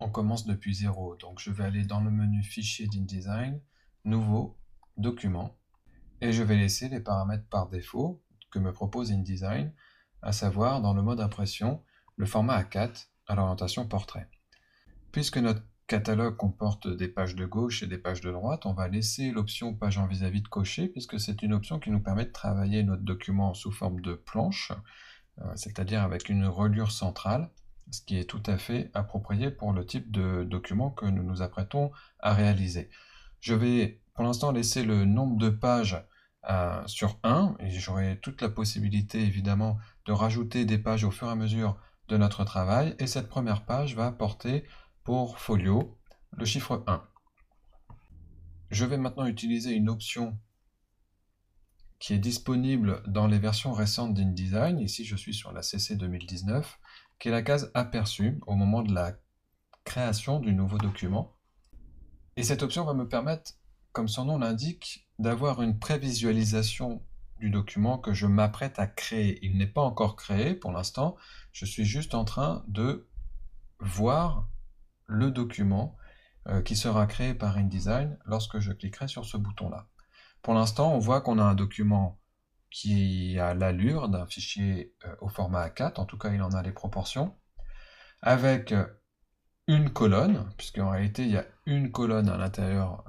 on commence depuis zéro. Donc je vais aller dans le menu Fichier d'InDesign, Nouveau, Document, et je vais laisser les paramètres par défaut que me propose InDesign, à savoir dans le mode impression, le format A4 à l'orientation portrait. Puisque notre catalogue comporte des pages de gauche et des pages de droite, on va laisser l'option page en vis-à-vis de cocher, puisque c'est une option qui nous permet de travailler notre document sous forme de planche, c'est-à-dire avec une reliure centrale, ce qui est tout à fait approprié pour le type de document que nous nous apprêtons à réaliser. Je vais pour l'instant laisser le nombre de pages sur 1, et j'aurai toute la possibilité évidemment de rajouter des pages au fur et à mesure de notre travail, et cette première page va porter pour folio le chiffre 1. Je vais maintenant utiliser une option qui est disponible dans les versions récentes d'InDesign. Ici, je suis sur la CC 2019, qui est la case aperçu au moment de la création du nouveau document. Et cette option va me permettre, comme son nom l'indique, d'avoir une prévisualisation du document que je m'apprête à créer. Il n'est pas encore créé pour l'instant, je suis juste en train de voir le document qui sera créé par InDesign lorsque je cliquerai sur ce bouton-là. Pour l'instant, on voit qu'on a un document qui a l'allure d'un fichier au format A4, en tout cas il en a les proportions, avec une colonne, puisqu'en réalité il y a une colonne à l'intérieur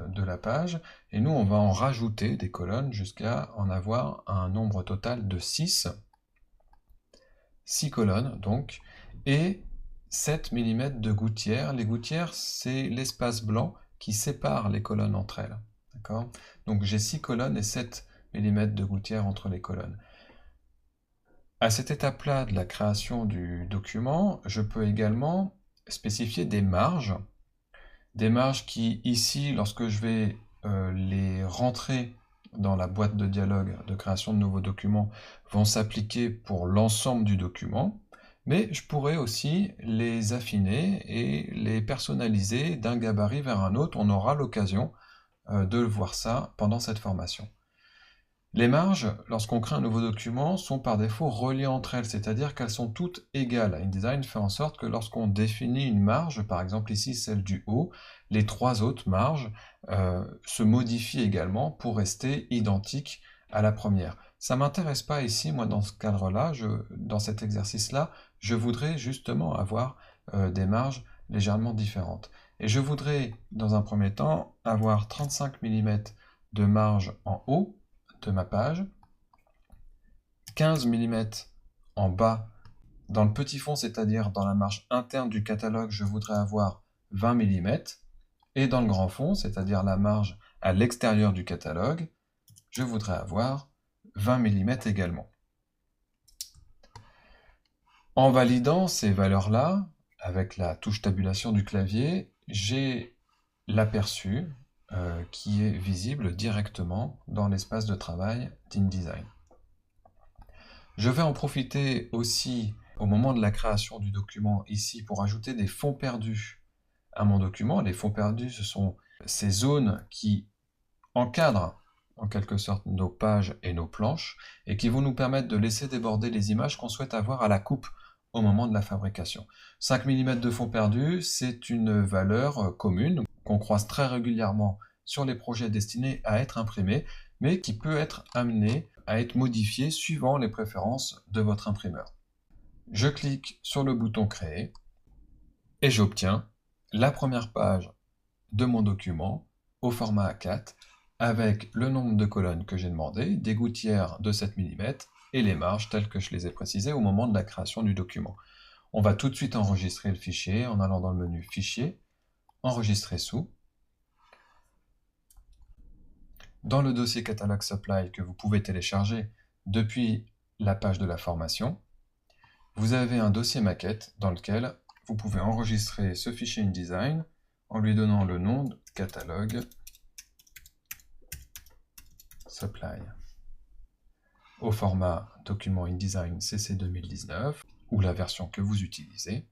de la page, et nous on va en rajouter des colonnes jusqu'à en avoir un nombre total de 6 colonnes donc, et 7 mm de gouttières. Les gouttières, c'est l'espace blanc qui sépare les colonnes entre elles. D'accord ? Donc j'ai 6 colonnes et 7 mm de gouttières entre les colonnes. À cette étape-là de la création du document, je peux également spécifier des marges qui, ici, lorsque je vais les rentrer dans la boîte de dialogue de création de nouveaux documents, vont s'appliquer pour l'ensemble du document, mais je pourrais aussi les affiner et les personnaliser d'un gabarit vers un autre. On aura l'occasion de voir ça pendant cette formation. Les marges, lorsqu'on crée un nouveau document, sont par défaut reliées entre elles, c'est-à-dire qu'elles sont toutes égales. InDesign fait en sorte que lorsqu'on définit une marge, par exemple ici celle du haut, les 3 autres marges se modifient également pour rester identiques à la première. Ça ne m'intéresse pas ici, moi dans ce cadre-là, dans cet exercice-là, je voudrais justement avoir des marges légèrement différentes. Et je voudrais, dans un premier temps, avoir 35 mm de marge en haut de ma page, 15 mm en bas dans le petit fond, c'est-à-dire dans la marge interne du catalogue, je voudrais avoir 20 mm, et dans le grand fond, c'est-à-dire la marge à l'extérieur du catalogue, je voudrais avoir 20 mm également. En validant ces valeurs-là, avec la touche tabulation du clavier, j'ai l'aperçu qui est visible directement dans l'espace de travail d'InDesign. Je vais en profiter aussi au moment de la création du document ici pour ajouter des fonds perdus à mon document. Les fonds perdus, ce sont ces zones qui encadrent en quelque sorte nos pages et nos planches et qui vont nous permettre de laisser déborder les images qu'on souhaite avoir à la coupe au moment de la fabrication. 5 mm de fonds perdus, c'est une valeur commune qu'on croise très régulièrement sur les projets destinés à être imprimés, mais qui peut être amenée à être modifiée suivant les préférences de votre imprimeur. Je clique sur le bouton Créer et j'obtiens la première page de mon document au format A4 avec le nombre de colonnes que j'ai demandé, des gouttières de 7 mm et les marges telles que je les ai précisées au moment de la création du document. On va tout de suite enregistrer le fichier en allant dans le menu Fichier, Enregistrer sous. Dans le dossier Catalogue Supply que vous pouvez télécharger depuis la page de la formation, vous avez un dossier maquette dans lequel vous pouvez enregistrer ce fichier InDesign en lui donnant le nom de Catalogue Supply au format document InDesign CC 2019 ou la version que vous utilisez,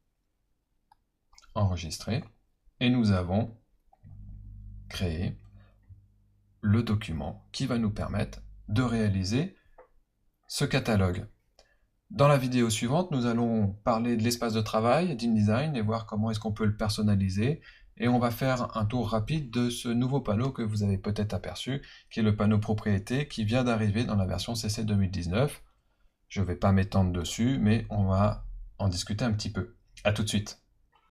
enregistrer, et nous avons créé le document qui va nous permettre de réaliser ce catalogue. Dans la vidéo suivante, nous allons parler de l'espace de travail d'InDesign et voir comment est-ce qu'on peut le personnaliser. Et on va faire un tour rapide de ce nouveau panneau que vous avez peut-être aperçu, qui est le panneau propriété qui vient d'arriver dans la version CC 2019. Je ne vais pas m'étendre dessus, mais on va en discuter un petit peu. À tout de suite.